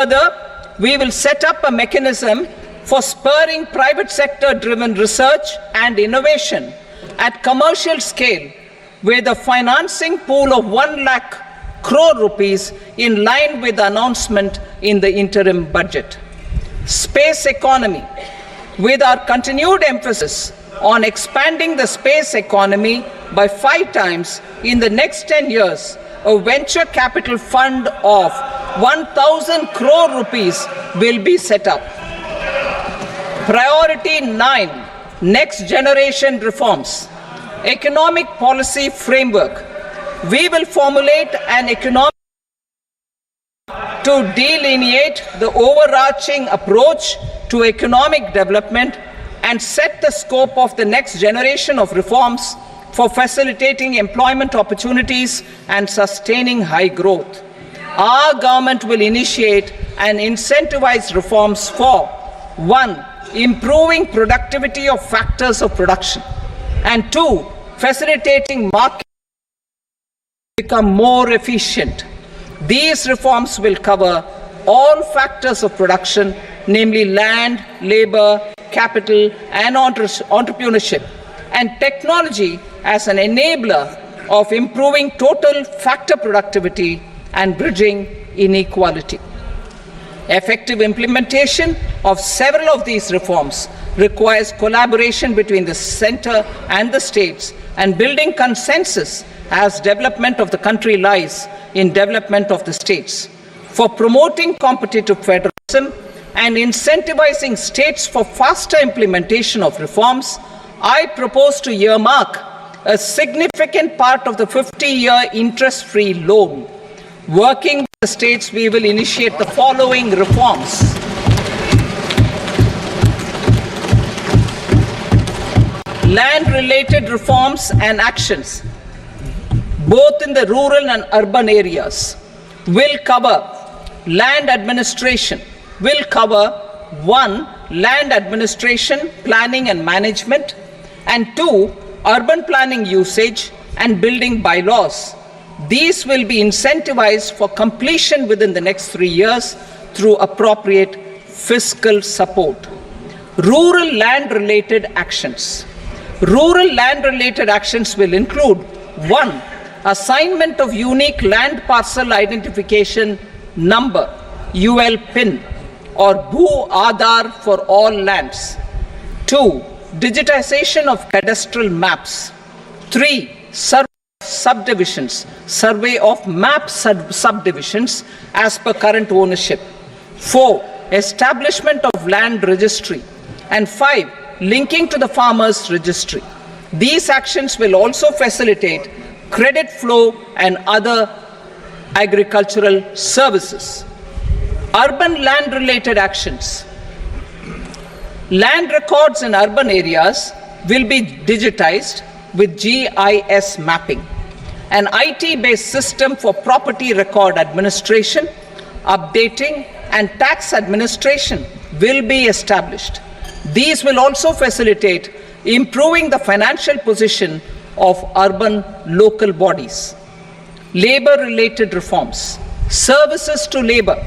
Further, we will set up a mechanism for spurring private sector-driven research and innovation at commercial scale with a financing pool of 1 lakh crore rupees in line with the announcement in the interim budget. Space economy, with our continued emphasis on expanding the space economy by 5 times in the next 10 years, a venture capital fund of 1,000 crore rupees will be set up. Priority 9, next generation reforms. Economic policy framework. We will formulate an economic to delineate the overarching approach to economic development and set the scope of the next generation of reforms for facilitating employment opportunities and sustaining high growth. Our government will initiate and incentivize reforms for 1. Improving productivity of factors of production, and 2. Facilitating markets to become more efficient. These reforms will cover all factors of production, namely land, labor, capital, and entrepreneurship, and technology as an enabler of improving total factor productivity and bridging inequality. Effective implementation of several of these reforms requires collaboration between the center and the states, and building consensus as development of the country lies in development of the states. For promoting competitive federalism and incentivizing states for faster implementation of reforms, I propose to earmark a significant part of the 50-year interest-free loan. Working with the states, we will initiate the following reforms. Land-related reforms and actions, both in the rural and urban areas, will cover land administration, will cover 1. Land administration, planning and management, and 2. Urban planning usage and building bylaws. These will be incentivized for completion within the next 3 years through appropriate fiscal support. Rural land-related actions. Rural land-related actions will include 1. Assignment of unique land parcel identification number, UL PIN, or Bhu Aadhaar for all lands. 2. Digitization of cadastral maps. 3. Subdivisions, survey of map subdivisions as per current ownership. 4. Establishment of land registry. And 5. Linking to the farmers registry. These actions will also facilitate credit flow and other agricultural services. Urban land related actions. Land records in urban areas will be digitized with GIS mapping. An IT-based system for property record administration, updating, and tax administration will be established. These will also facilitate improving the financial position of urban local bodies. Labor-related reforms. Services to labor.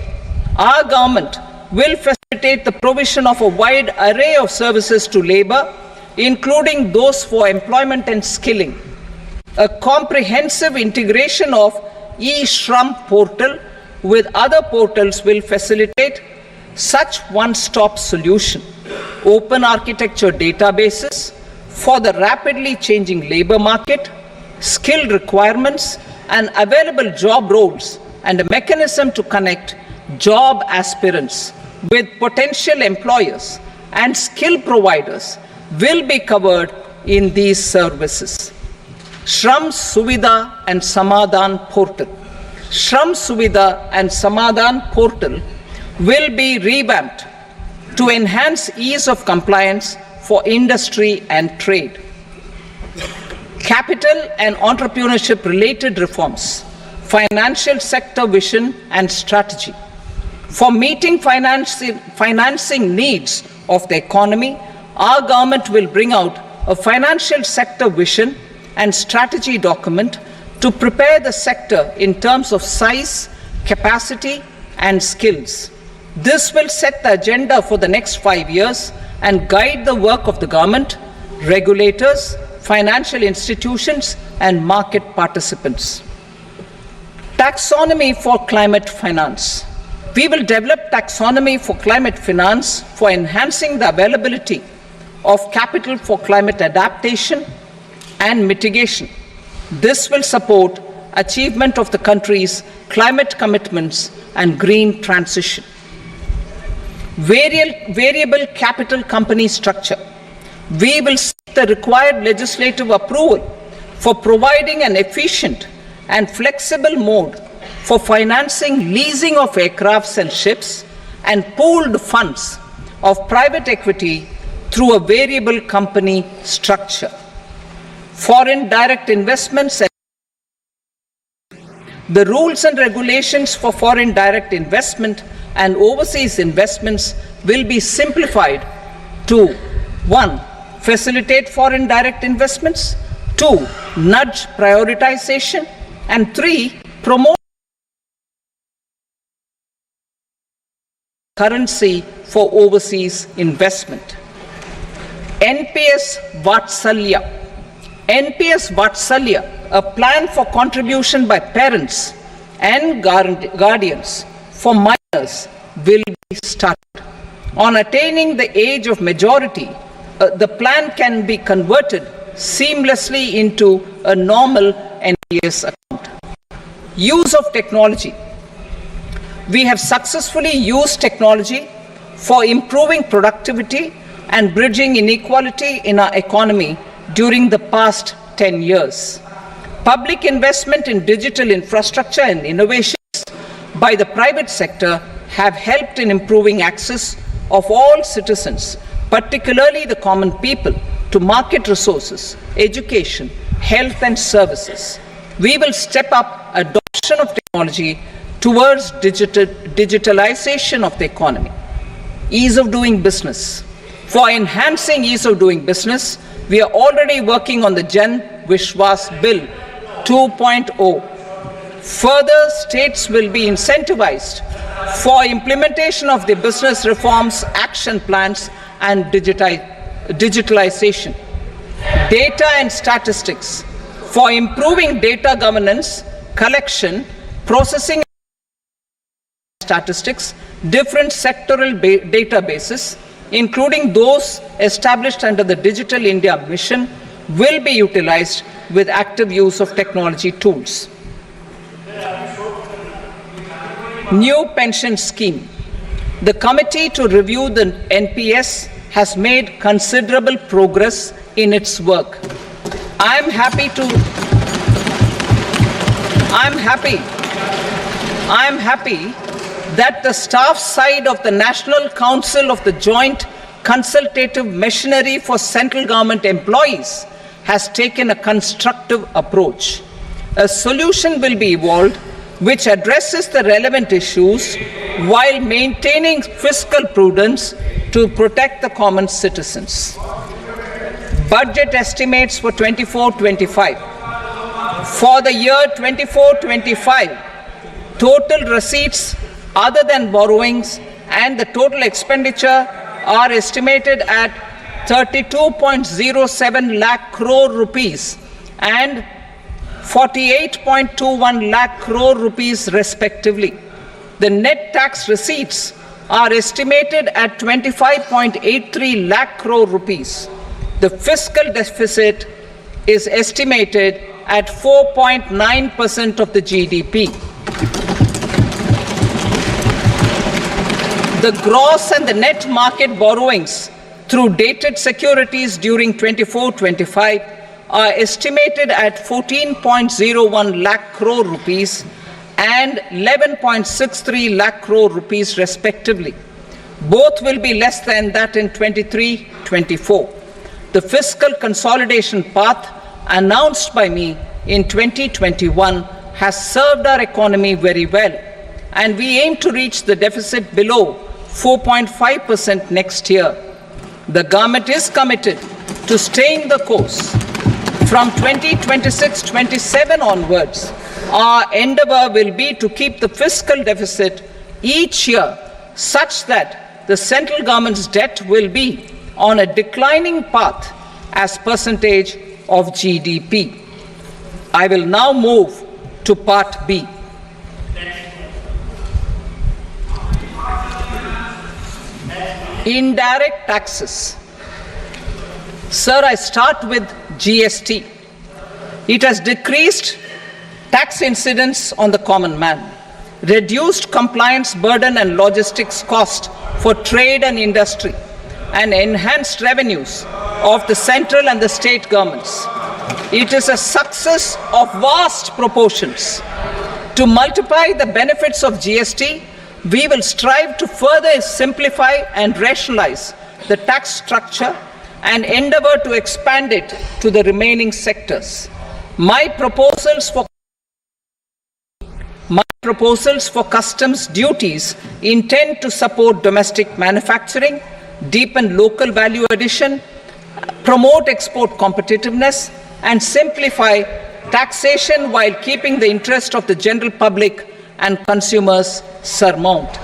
Our government will facilitate the provision of a wide array of services to labor, including those for employment and skilling. A comprehensive integration of e-Shram portal with other portals will facilitate such one-stop solution. Open architecture databases for the rapidly changing labor market, skill requirements, and available job roles, and a mechanism to connect job aspirants with potential employers and skill providers will be covered in these services. Shram Suvidha and Samadhan portal. Shram Suvidha and Samadhan portal will be revamped to enhance ease of compliance for industry and trade. Capital and entrepreneurship related reforms, financial sector vision and strategy. For meeting financing needs of the economy, our government will bring out a financial sector vision and strategy document to prepare the sector in terms of size, capacity, and skills. This will set the agenda for the next 5 years and guide the work of the government, regulators, financial institutions, and market participants. Taxonomy for climate finance. We will develop taxonomy for climate finance for enhancing the availability of capital for climate adaptation and mitigation. This will support achievement of the country's climate commitments and green transition. Variable capital company structure. We will seek the required legislative approval for providing an efficient and flexible mode for financing leasing of aircrafts and ships and pooled funds of private equity through a variable company structure. Foreign direct investments. The rules and regulations for foreign direct investment and overseas investments will be simplified to 1. Facilitate foreign direct investments, 2. Nudge prioritization, and 3. Promote currency for overseas investment. NPS Vatsalya. NPS Vatsalya, a plan for contribution by parents and guardians for minors, will be started. On attaining the age of majority, the plan can be converted seamlessly into a normal NPS account. Use of technology. We have successfully used technology for improving productivity and bridging inequality in our economy during the past 10 years. Public investment in digital infrastructure and innovations by the private sector have helped in improving access of all citizens, particularly the common people, to market resources, education, health and services. We will step up adoption of technology towards digitalization of the economy. Ease of doing business. For enhancing ease of doing business, we are already working on the Jan Vishwas Bill 2.0. Further, states will be incentivized for implementation of the business reforms, action plans, and digitalization. Data and statistics. For improving data governance, collection, processing statistics, different sectoral databases, including those established under the Digital India Mission, will be utilized with active use of technology tools. New pension scheme. The committee to review the NPS has made considerable progress in its work. I'm happy that the staff side of the National Council of the Joint Consultative Machinery for Central Government Employees has taken a constructive approach. A solution will be evolved which addresses the relevant issues while maintaining fiscal prudence to protect the common citizens. Budget estimates for 24-25. For the year 24-25, total receipts other than borrowings and the total expenditure are estimated at 32.07 lakh crore rupees and 48.21 lakh crore rupees respectively. The net tax receipts are estimated at 25.83 lakh crore rupees. The fiscal deficit is estimated at 4.9% of the GDP. The gross and the net market borrowings through dated securities during 24-25 are estimated at 14.01 lakh crore rupees and 11.63 lakh crore rupees respectively. Both will be less than that in 23-24. The fiscal consolidation path announced by me in 2021 has served our economy very well, and we aim to reach the deficit below 4.5% next year. The government is committed to staying the course. From 2026-27 onwards, our endeavor will be to keep the fiscal deficit each year such that the central government's debt will be on a declining path as percentage of GDP. I will now move to Part B. Indirect taxes. Sir, I start with GST. It has decreased tax incidence on the common man, reduced compliance burden and logistics cost for trade and industry, and enhanced revenues of the central and the state governments. It is a success of vast proportions. To multiply the benefits of GST, we will strive to further simplify and rationalize the tax structure and endeavor to expand it to the remaining sectors. My proposals for customs duties intend to support domestic manufacturing, deepen local value addition, promote export competitiveness, and simplify taxation while keeping the interest of the general public and consumers surmount.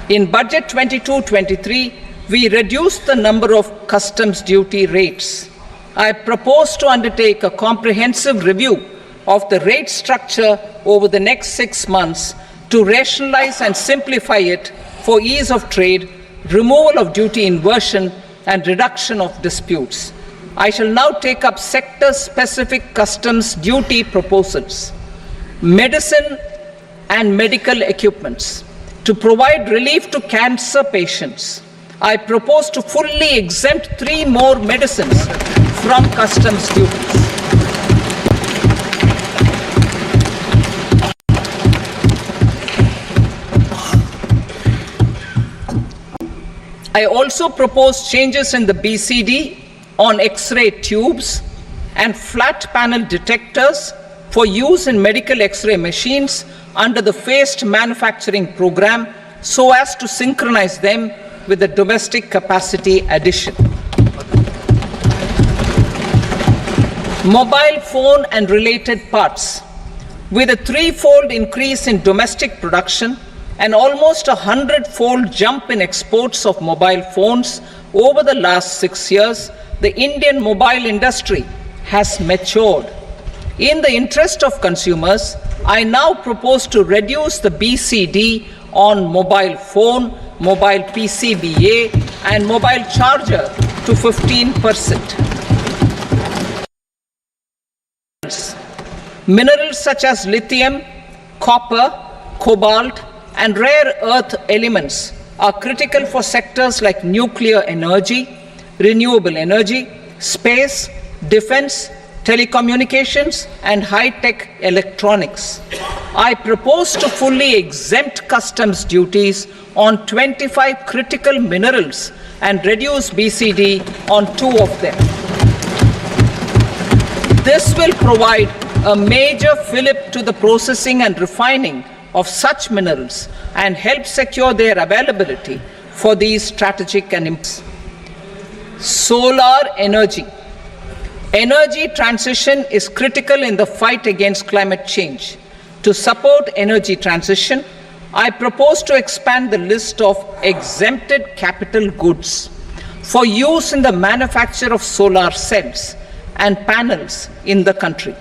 In Budget 22-23, we reduced the number of customs duty rates. I propose to undertake a comprehensive review of the rate structure over the next 6 months to rationalize and simplify it for ease of trade, removal of duty inversion, and reduction of disputes. I shall now take up sector-specific customs duty proposals. Medicine and medical equipments. To provide relief to cancer patients, I propose to fully exempt 3 more medicines from customs duties. I also propose changes in the BCD on X-ray tubes and flat panel detectors for use in medical X-ray machines under the phased manufacturing program so as to synchronize them with the domestic capacity addition. Mobile phone and related parts. With a 3-fold increase in domestic production and almost a 100-fold jump in exports of mobile phones over the last 6 years, the Indian mobile industry has matured. In the interest of consumers, I now propose to reduce the BCD on mobile phone, mobile PCBA, and mobile charger to 15%. Minerals such as lithium, copper, cobalt, and rare earth elements are critical for sectors like nuclear energy, renewable energy, space, defense, telecommunications, and high-tech electronics. I propose to fully exempt customs duties on 25 critical minerals and reduce BCD on 2 of them. This will provide a major fillip to the processing and refining of such minerals and help secure their availability for these strategic and important. Solar energy. Energy transition is critical in the fight against climate change. To support energy transition, I propose to expand the list of exempted capital goods for use in the manufacture of solar cells and panels in the country.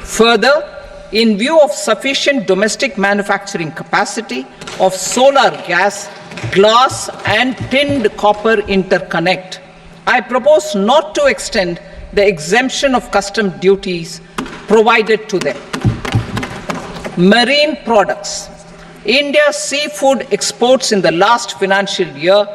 Further, in view of sufficient domestic manufacturing capacity of solar gas, glass, and tinned copper interconnect, I propose not to extend the exemption of custom duties provided to them. Marine products. India's seafood exports in the last financial year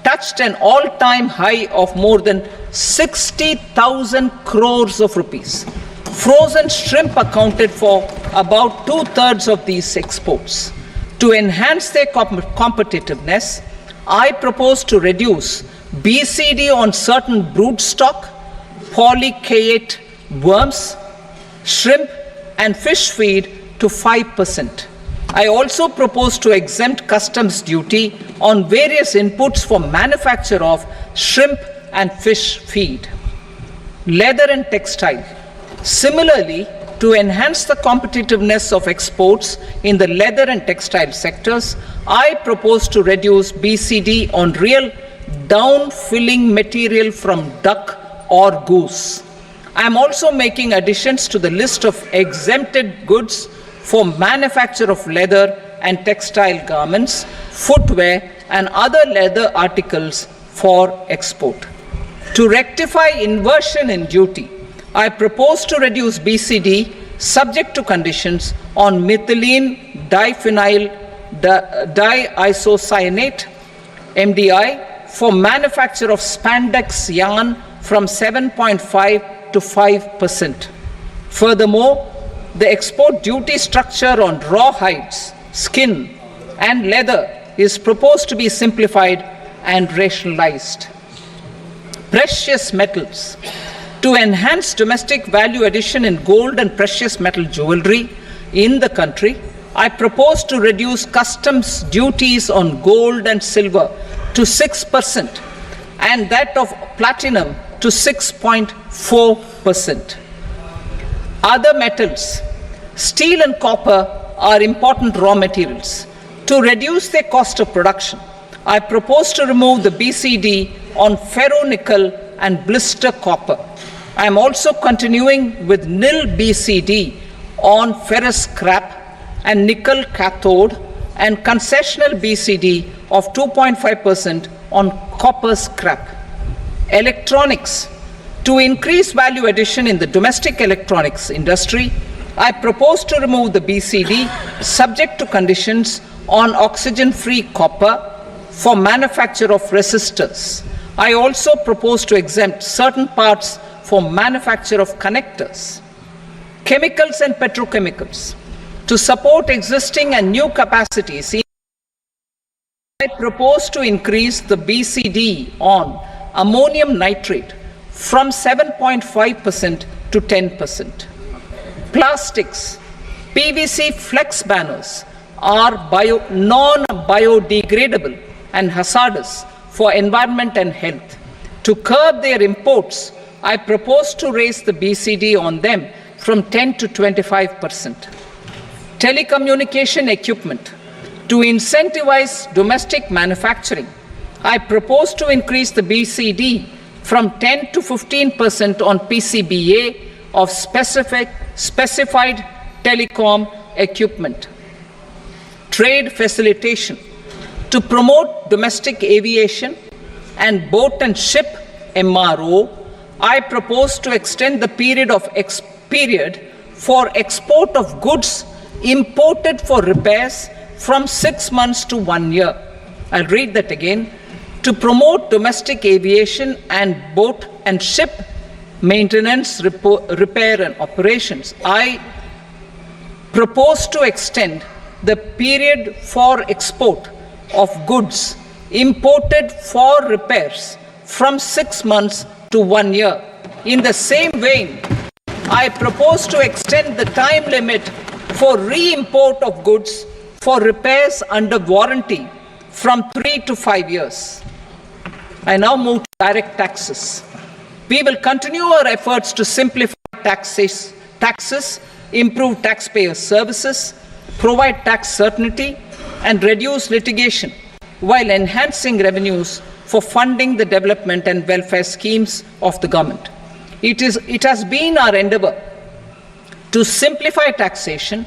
touched an all-time high of more than 60,000 crores of rupees. Frozen shrimp accounted for about 2/3 of these exports. To enhance their competitiveness, I propose to reduce BCD on certain broodstock, polychaete worms, shrimp, and fish feed to 5%. I also propose to exempt customs duty on various inputs for manufacture of shrimp and fish feed. Leather and textile. Similarly, to to enhance the competitiveness of exports in the leather and textile sectors, I propose to reduce BCD on real down-filling material from duck or goose. I am also making additions to the list of exempted goods for manufacture of leather and textile garments, footwear, and other leather articles for export. To rectify inversion in duty, I propose to reduce BCD subject to conditions on methylene diphenyl diisocyanate MDI for manufacture of spandex yarn from 7.5 to 5%. Furthermore, the export duty structure on raw hides, skin, and leather is proposed to be simplified and rationalized. Precious metals. To enhance domestic value addition in gold and precious metal jewelry in the country, I propose to reduce customs duties on gold and silver to 6% and that of platinum to 6.4%. Other metals, steel and copper are important raw materials. To reduce their cost of production, I propose to remove the BCD on ferronickel and blister copper. I am also continuing with nil BCD on ferrous scrap and nickel cathode and concessional BCD of 2.5% on copper scrap. Electronics. To increase value addition in the domestic electronics industry, I propose to remove the BCD subject to conditions on oxygen-free copper for manufacture of resistors. I also propose to exempt certain parts for manufacture of connectors. Chemicals and petrochemicals. To support existing and new capacities, I propose to increase the BCD on ammonium nitrate from 7.5% to 10%. Plastics. PVC flex banners are non-biodegradable and hazardous for environment and health. To curb their imports, I propose to raise the BCD on them from 10 to 25%. Telecommunication equipment. To incentivize domestic manufacturing, I propose to increase the BCD from 10 to 15% on PCBA of specified telecom equipment. Trade facilitation. To promote domestic aviation and boat and ship MRO, I propose to extend the period for export of goods imported for repairs from 6 months to 1 year. I'll read that again. To promote domestic aviation and boat and ship maintenance, repair and operations, I propose to extend the period for export of goods imported for repairs from 6 months to 1 year. In the same vein, I propose to extend the time limit for re-import of goods for repairs under warranty from 3 to 5 years. I now move to direct taxes. We will continue our efforts to simplify taxes, improve taxpayer services, provide tax certainty, and reduce litigation while enhancing revenues for funding the development and welfare schemes of the government. It has been our endeavor to simplify taxation.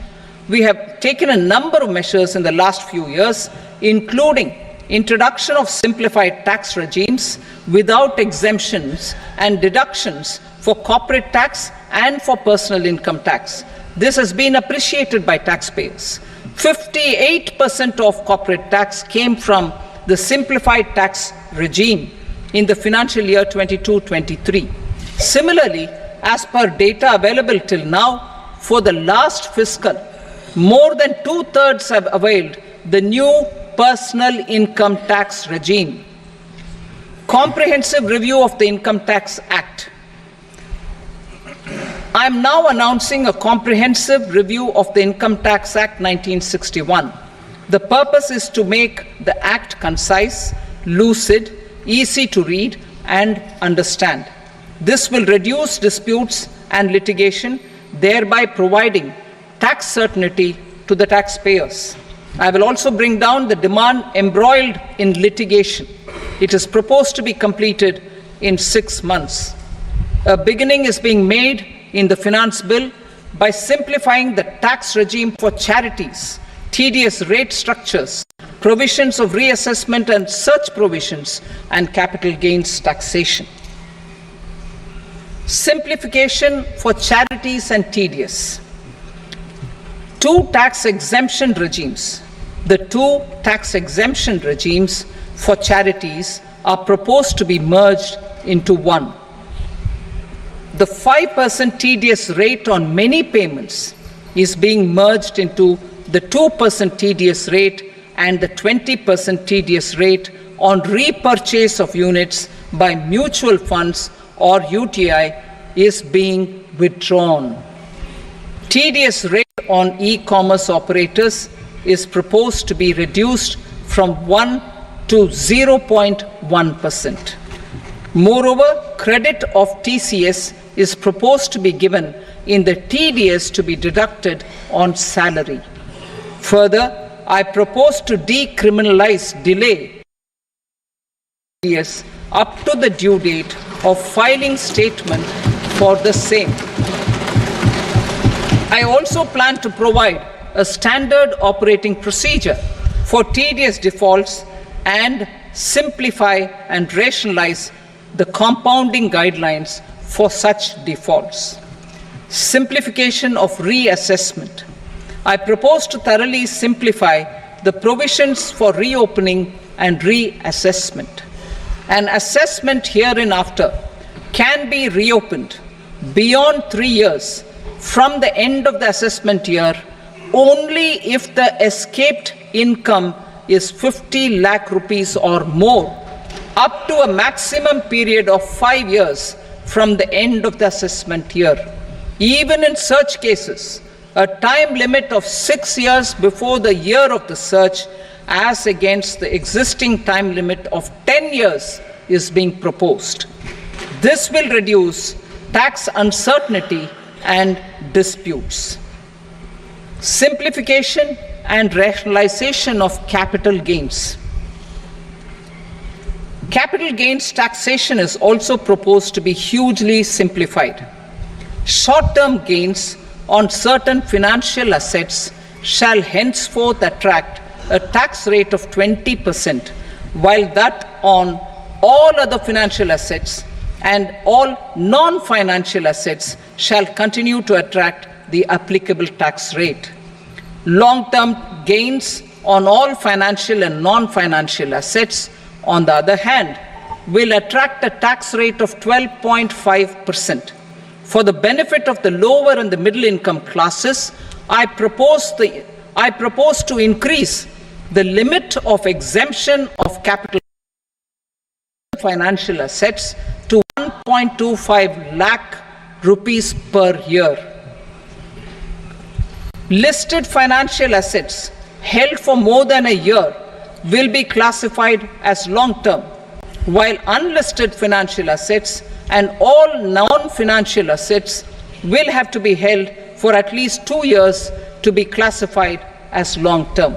We have taken a number of measures in the last few years, including introduction of simplified tax regimes without exemptions and deductions for corporate tax and for personal income tax. This has been appreciated by taxpayers. 58% of corporate tax came from the simplified tax regime in the financial year 22-23. Similarly, as per data available till now, for the last fiscal, more than 2/3 have availed the new personal income tax regime. Comprehensive review of the Income Tax Act. I am now announcing a comprehensive review of the Income Tax Act 1961. The purpose is to make the Act concise, lucid, easy to read and understand. This will reduce disputes and litigation, thereby providing tax certainty to the taxpayers. I will also bring down the demand embroiled in litigation. It is proposed to be completed in 6 months. A beginning is being made in the Finance Bill by simplifying the tax regime for charities, tedious rate structures, provisions of reassessment and search provisions, and capital gains taxation. Simplification for charities and tedious. Two tax exemption regimes. The two tax exemption regimes for charities are proposed to be merged into one. The 5% tedious rate on many payments is being merged into the 2% tedious rate, and the 20% tedious rate on repurchase of units by mutual funds or UTI is being withdrawn. Tedious rate on e-commerce operators is proposed to be reduced from 1 to 0.1%. Moreover, credit of TCS is proposed to be given in the TDS to be deducted on salary. Further, I propose to decriminalize delay TDS up to the due date of filing statement for the same. I also plan to provide a standard operating procedure for tedious defaults and simplify and rationalize the compounding guidelines for such defaults. Simplification of reassessment. I propose to thoroughly simplify the provisions for reopening and reassessment. An assessment hereinafter can be reopened beyond 3 years from the end of the assessment year only if the escaped income is 50 lakh rupees or more, up to a maximum period of 5 years from the end of the assessment year. Even in such cases, a time limit of 6 years before the year of the search, as against the existing time limit of 10 years, is being proposed. This will reduce tax uncertainty and disputes. Simplification and rationalization of capital gains. Capital gains taxation is also proposed to be hugely simplified. Short-term gains on certain financial assets shall henceforth attract a tax rate of 20%, while that on all other financial assets and all non-financial assets shall continue to attract the applicable tax rate. Long-term gains on all financial and non-financial assets, on the other hand, will attract a tax rate of 12.5%. For the benefit of the lower and the middle income classes, I propose to increase the limit of exemption of capital financial assets to 1.25 lakh rupees per year. Listed financial assets held for more than a year will be classified as long-term, while unlisted financial assets and all non-financial assets will have to be held for at least 2 years to be classified as long-term.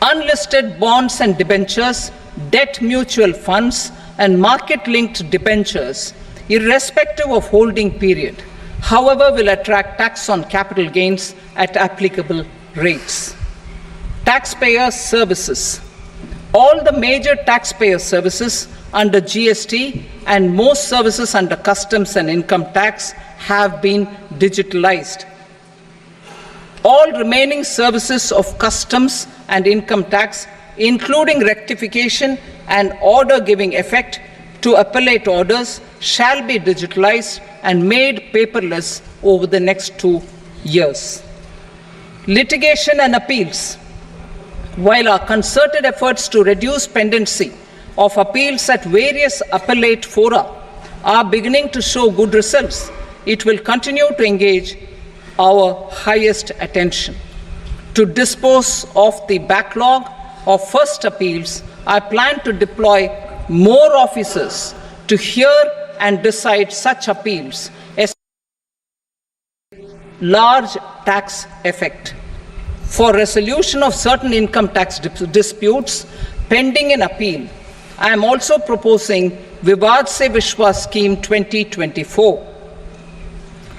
Unlisted bonds and debentures, debt mutual funds, and market-linked debentures, irrespective of holding period, however, will attract tax on capital gains at applicable rates. Taxpayer services. All the major taxpayer services under GST and most services under customs and income tax have been digitalized. All remaining services of customs and income tax, including rectification and order giving effect to appellate orders, shall be digitalized and made paperless over the next 2 years. Litigation and appeals. While our concerted efforts to reduce pendency of appeals at various appellate fora are beginning to show good results, it will continue to engage our highest attention. To dispose of the backlog of first appeals, I plan to deploy more officers to hear and decide such appeals, large tax effect. For resolution of certain income tax disputes pending in appeal, I am also proposing Vivad Se Vishwas Scheme 2024.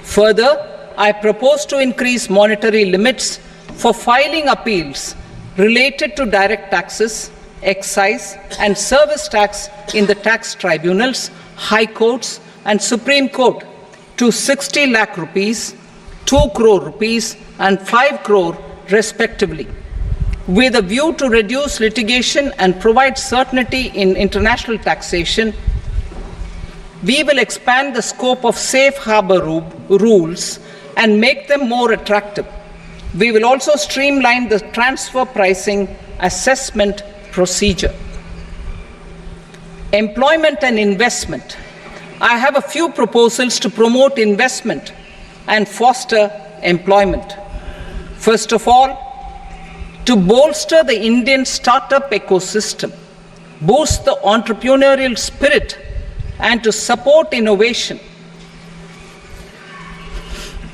Further, I propose to increase monetary limits for filing appeals related to direct taxes, excise and service tax in the tax tribunals, high courts and Supreme Court to 60 lakh rupees, 2 crore rupees and 5 crore respectively, with a view to reduce litigation and provide certainty in international taxation. We will expand the scope of safe harbor rules and make them more attractive. We will also streamline the transfer pricing assessment procedure. Employment and investment. I have a few proposals to promote investment and foster employment. First of all, to bolster the Indian startup ecosystem, boost the entrepreneurial spirit, and to support innovation,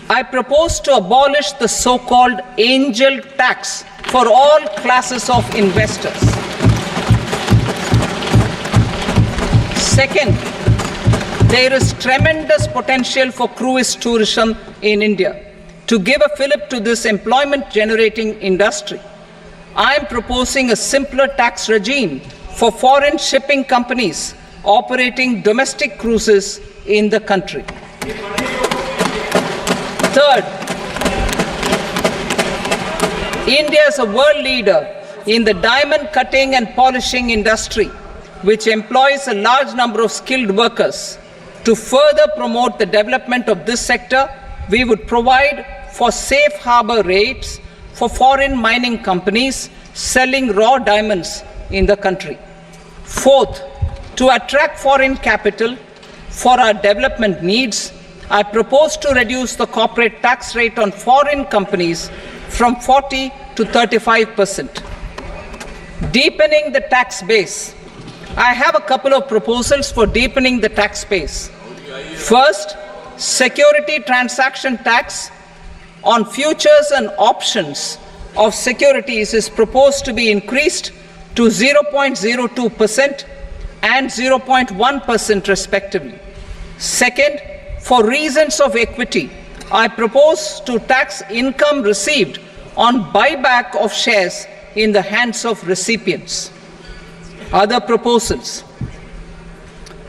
I propose to abolish the so-called angel tax for all classes of investors. Second, there is tremendous potential for cruise tourism in India. To give a fillip to this employment-generating industry, I am proposing a simpler tax regime for foreign shipping companies operating domestic cruises in the country. Third, India is a world leader in the diamond cutting and polishing industry, which employs a large number of skilled workers. To further promote the development of this sector, we would provide for safe harbor rates for foreign mining companies selling raw diamonds in the country. Fourth, to attract foreign capital for our development needs, I propose to reduce the corporate tax rate on foreign companies from 40 to 35%. Deepening the tax base. I have a couple of proposals for deepening the tax base. First, security transaction tax on futures and options of securities is proposed to be increased to 0.02% and 0.1% respectively. Second, for reasons of equity, I propose to tax income received on buyback of shares in the hands of recipients. Other proposals.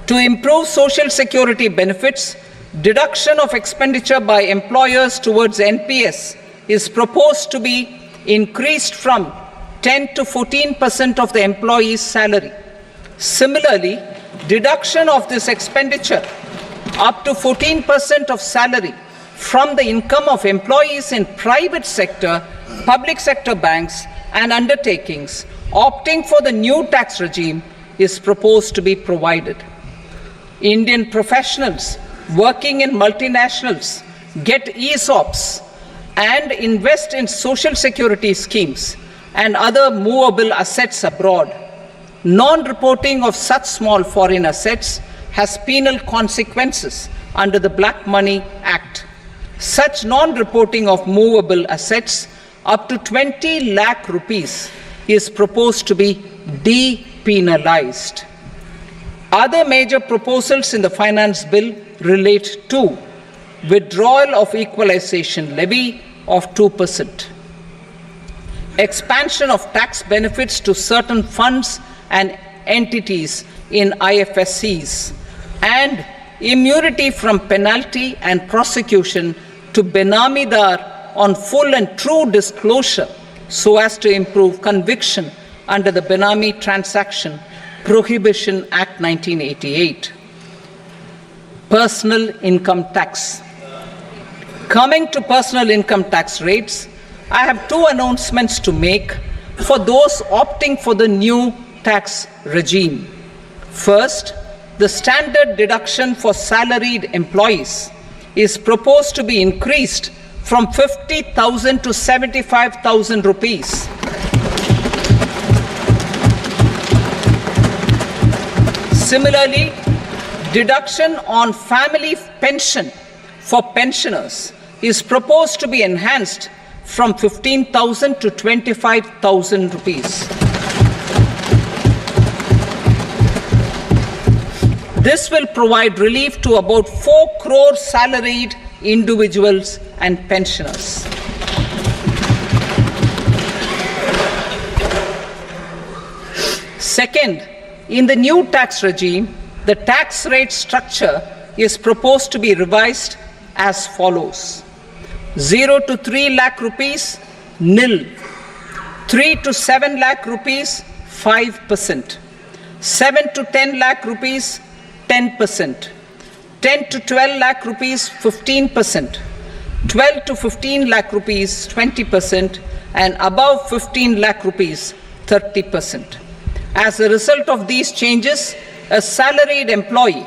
To improve social security benefits, deduction of expenditure by employers towards NPS is proposed to be increased from 10 to 14% of the employee's salary. Similarly, deduction of this expenditure up to 14% of salary from the income of employees in private sector, public sector banks and undertakings opting for the new tax regime is proposed to be provided. Indian professionals working in multinationals get ESOPs and invest in social security schemes and other movable assets abroad. Non-reporting of such small foreign assets has penal consequences under the Black Money Act. Such non-reporting of movable assets up to 20 lakh rupees is proposed to be depenalized. Other major proposals in the finance bill relate to withdrawal of equalization levy of 2%, expansion of tax benefits to certain funds and entities in IFSCs, and immunity from penalty and prosecution to Benamidar on full and true disclosure so as to improve conviction under the Benami Transaction Prohibition Act 1988. Personal income tax. Coming to personal income tax rates, I have two announcements to make for those opting for the new tax regime. First, the standard deduction for salaried employees is proposed to be increased from 50,000 to 75,000 rupees. Similarly, deduction on family pension for pensioners is proposed to be enhanced from 15,000 to 25,000 rupees. This will provide relief to about 4 crore salaried individuals and pensioners. Second, in the new tax regime, the tax rate structure is proposed to be revised as follows: 0 to 3 lakh rupees, nil; 3 to 7 lakh rupees, 5%; 7 to 10 lakh rupees, 10%; 10 to 12 lakh rupees, 15%; 12 to 15 lakh rupees, 20%; and above 15 lakh rupees, 30%. As a result of these changes, a salaried employee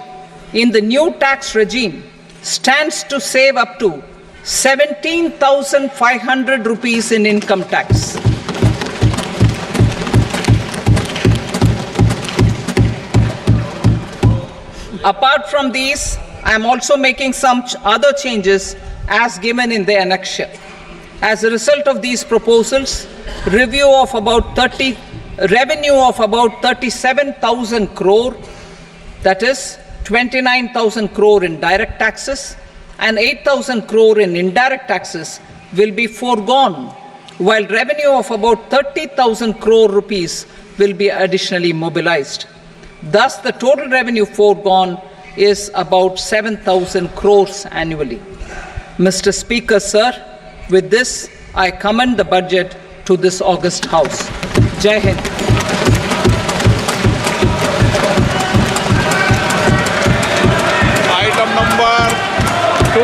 in the new tax regime stands to save up to 17,500 rupees in income tax. Apart from these, I am also making some other changes as given in the annexure. As a result of these proposals, revenue of about 37,000 crore, that is 29,000 crore in direct taxes and 8,000 crore in indirect taxes, will be foregone, while revenue of about 30,000 crore rupees will be additionally mobilized. Thus, the total revenue foregone is about 7,000 crores annually. Mr. Speaker, sir, with this, I commend the budget to this august House. Jai Hind. Item number 2.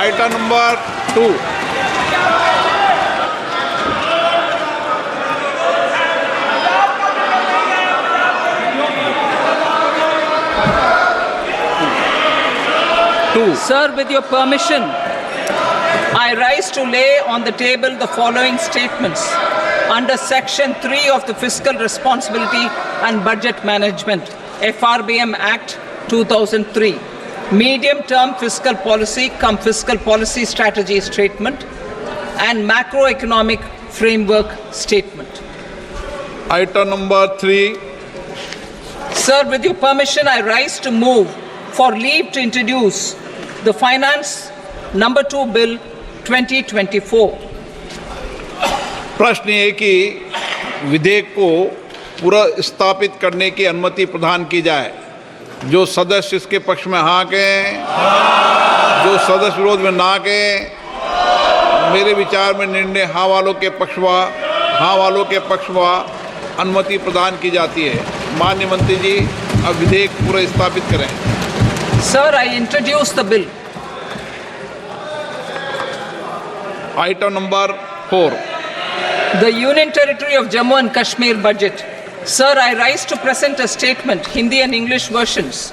Item number 2. Sir, with your permission, I rise to lay on the table the following statements under Section 3 of the Fiscal Responsibility and Budget Management, FRBM Act 2003, Medium-Term Fiscal Policy cum Fiscal Policy Strategy Statement and Macroeconomic Framework Statement. Item number 3. Sir, with your permission, I rise to move for leave to introduce the Finance Number 2 Bill 2024. प्रश्न ये कि विधेयक को पुनर्स्थापित करने की अनुमति प्रदान की जाए। जो सदस्य इसके पक्ष में हाँ कहें, जो सदस्य विरोध में ना कहें। मेरे विचार में निर्णय हाँ वालों के पक्ष में अनुमति प्रदान की जाती है। माननीय मंत्री जी, अब विधेयक पुनर्स्थापित करें। Sir, I introduce the bill. Item number 4. The Union Territory of Jammu and Kashmir budget. Sir, I rise to present a statement, Hindi and English versions,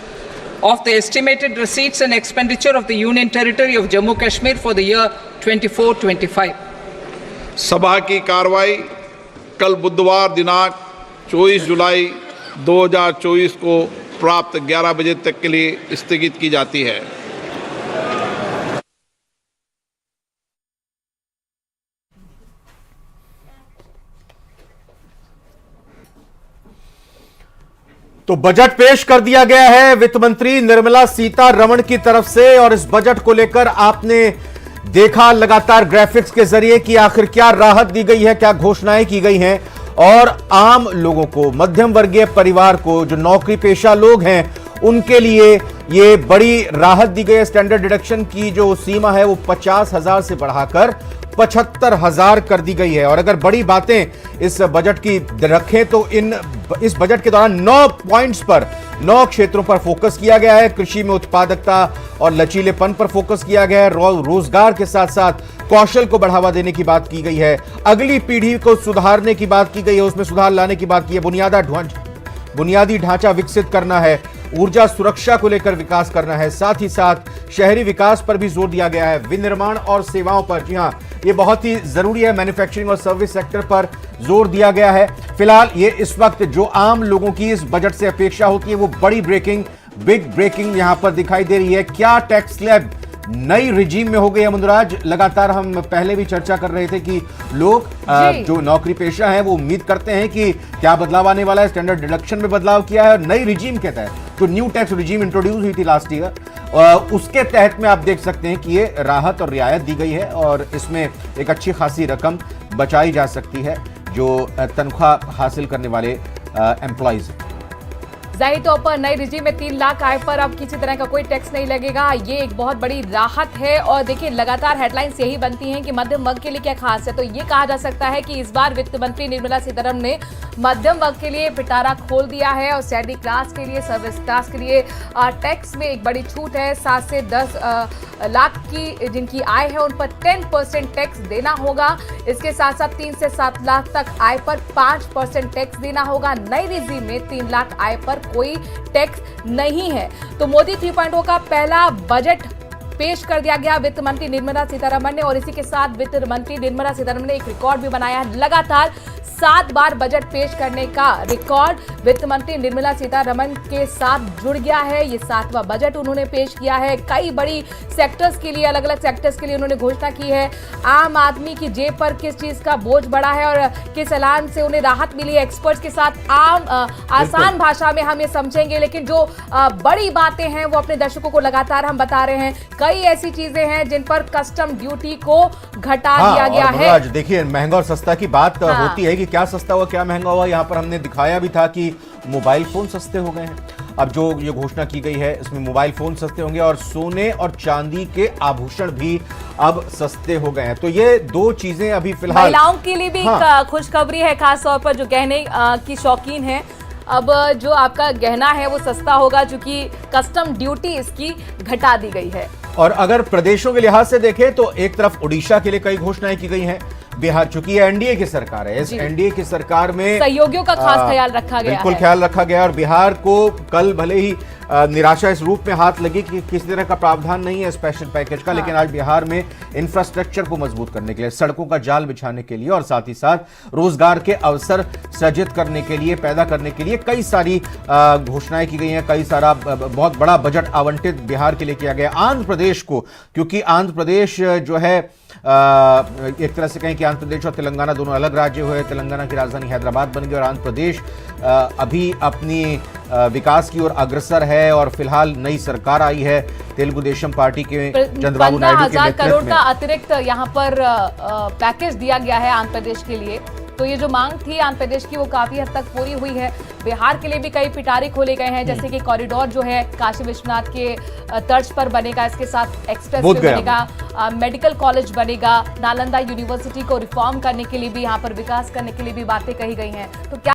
of the estimated receipts and expenditure of the Union Territory of Jammu and Kashmir for the year 24-25. सभा की कार्रवाई कल बुधवार दिनांक 24 जुलाई 2024 को प्राप्त 11 बजे तक के लिए स्थगित की जाती है। तो बजट पेश कर दिया गया है वित्त मंत्री निर्मला सीतारमण की तरफ से, और इस बजट को लेकर आपने देखा लगातार ग्राफिक्स के जरिए कि आखिर क्या राहत दी गई है, क्या घोषणाएं की गई हैं, और आम लोगों को, मध्यम वर्गीय परिवार को, जो नौकरी पेशा लोग हैं, उनके लिए ये बड़ी राहत दी गई है। स्टैंडर्ड डिडक्शन की जो सीमा है वो 50,000 से बढ़ाकर 75,000 कर दी गई है। और अगर बड़ी बातें इस बजट की रखें तो इस बजट के दौरान 9 पॉइंट्स पर 9 क्षेत्रों पर फोकस किया गया है। कृषि में उत्पादकता और लचीलेपन पर फोकस किया गया है। रोजगार के साथ साथ कौशल को बढ़ावा देने की बात की गई है। अगली पीढ़ी को सुधारने की बात की गई है, उसमें सुधार लाने की बात की है। बुनियादी ढांचा विकसित करना है, ऊर्जा सुरक्षा को लेकर विकास करना है, साथ ही साथ शहरी विकास पर भी जोर दिया गया है। विनिर्माण और सेवाओं पर, जी हां, ये बहुत ही जरूरी है। मैन्युफैक्चरिंग और सर्विस सेक्टर पर जोर दिया गया है। फिलहाल ये इस वक्त जो आम लोगों की इस बजट से अपेक्षा होती है वो बड़ी ब्रेकिंग बिग ब्रेकिंग यहां पर दिखाई दे रही है। क्या टैक्स स्लैब नई रिजीम में हो गई है मुंदराज? लगातार हम पहले भी चर्चा कर रहे थे कि लोग जो नौकरी पेशा हैं वो उम्मीद करते हैं कि क्या बदलाव आने वाला है। स्टैंडर्ड डिडक्शन में बदलाव किया है और नई रिजीम के तहत तो न्यू टैक्स रिजीम इंट्रोड्यूस हुई थी लास्ट ईयर, उसके तहत में आप देख सकते हैं कि ये राहत और रियायत दी गई है और इसमें एक अच्छी खासी रकम बचाई जा सकती है जो तनख्वाह हासिल करने वाले एम्प्लॉइज हैं। जाहिर तौर पर नई रिजीम में 3 लाख आय पर अब किसी तरह का कोई टैक्स नहीं लगेगा। ये एक बहुत बड़ी राहत है और देखिए लगातार हेडलाइंस यही बनती हैं कि मध्यम वर्ग के लिए क्या खास है। तो ये कहा जा सकता है कि इस बार वित्त मंत्री निर्मला सीतारमण ने मध्यम वर्ग के लिए पिटारा खोल दिया है और सैलरी क्लास के लिए, सर्विस क्लास के लिए टैक्स में एक बड़ी छूट है। 7 से 10 लाख की जिनकी आय है उन पर 10% टैक्स देना होगा। इसके साथ साथ 3 से 7 लाख तक आय पर 5% टैक्स देना होगा। नई रिजीम में 3 लाख आय पर कोई टैक्स नहीं है। तो मोदी 3.0 का पहला बजट पेश कर दिया गया वित्त मंत्री निर्मला सीतारमण ने और इसी के साथ वित्त मंत्री निर्मला सीतारमण ने एक रिकॉर्ड भी बनाया है। लगातार 7 बार बजट पेश करने का रिकॉर्ड वित्त मंत्री निर्मला सीतारमण के साथ जुड़ गया है। ये 7वां बजट उन्होंने पेश किया है। कई बड़ी सेक्टर्स के लिए, अलग अलग सेक्टर्स के लिए उन्होंने घोषणा की है। आम आदमी की जेब पर किस चीज का बोझ बढ़ा है और किस ऐलान से उन्हें राहत मिली है, एक्सपर्ट्स के साथ आसान भाषा में हम ये समझेंगे। लेकिन जो बड़ी बातें हैं वो अपने दर्शकों को लगातार हम बता रहे हैं। कई ऐसी चीजें हैं जिन पर कस्टम ड्यूटी को घटा दिया गया है। देखिए महंगा और सस्ता की बात होती है कि क्या सस्ता हुआ क्या महंगा हुआ। यहां पर हमने दिखाया भी था कि मोबाइल फोन सस्ते हो गए हैं। अब जो ये घोषणा की गई है इसमें मोबाइल फोन सस्ते होंगे और सोने और चांदी के आभूषण भी अब सस्ते हो गए हैं। तो ये 2 चीजें अभी फिलहाल महिलाओं के लिए भी एक खुशखबरी है, खासतौर पर जो गहने की शौकीन है। अब जो आपका गहना है वो सस्ता होगा क्योंकि कस्टम ड्यूटी इसकी घटा दी गई है। और अगर प्रदेशों के लिहाज से देखें तो एक तरफ उड़ीसा के लिए कई घोषणाएं की गई हैं। बिहार, चूंकि एनडीए की सरकार है, इस एनडीए की सरकार में सहयोगियों का खास ख्याल रखा गया, बिल्कुल ख्याल रखा गया। और बिहार को कल भले ही निराशा इस रूप में हाथ लगी कि किसी तरह का प्रावधान नहीं है स्पेशल पैकेज का, लेकिन आज बिहार में इंफ्रास्ट्रक्चर को मजबूत करने के लिए, सड़कों का जाल बिछाने के लिए और साथ ही साथ रोजगार के अवसर सृजित करने के लिए, पैदा करने के लिए कई सारी घोषणाएं की गई हैं। कई सारा बहुत बड़ा बजट आवंटित बिहार के लिए किया गया। आंध्र प्रदेश को, क्योंकि आंध्र प्रदेश जो है एक तरह से कहें कि आंध्र प्रदेश और तेलंगाना दोनों अलग राज्य हुए। तेलंगाना की राजधानी हैदराबाद बन गई और आंध्र प्रदेश अभी अपनी विकास की ओर अग्रसर है और फिलहाल नई सरकार आई है तेलुगु देशम पार्टी के चंद्रबाबू नायडू के नेतृत्व में। 15,000 करोड़ का अतिरिक्त यहाँ पर पैकेज दिया गया है आंध्र प्रदेश के लिए। तो ये जो मांग थी आंध्र प्रदेश की वो काफी हद तक पूरी हुई है। बिहार के लिए भी कई पिटारे खोले गए हैं, जैसे कि कॉरिडोर जो है काशी विश्वनाथ के तर्ज पर बनेगा, इसके साथ एक्सप्रेस बनेगा, मेडिकल कॉलेज बनेगा, नालंदा यूनिवर्सिटी को रिफॉर्म करने के लिए भी, यहाँ पर विकास करने के लिए भी बातें कही गई हैं। तो क्या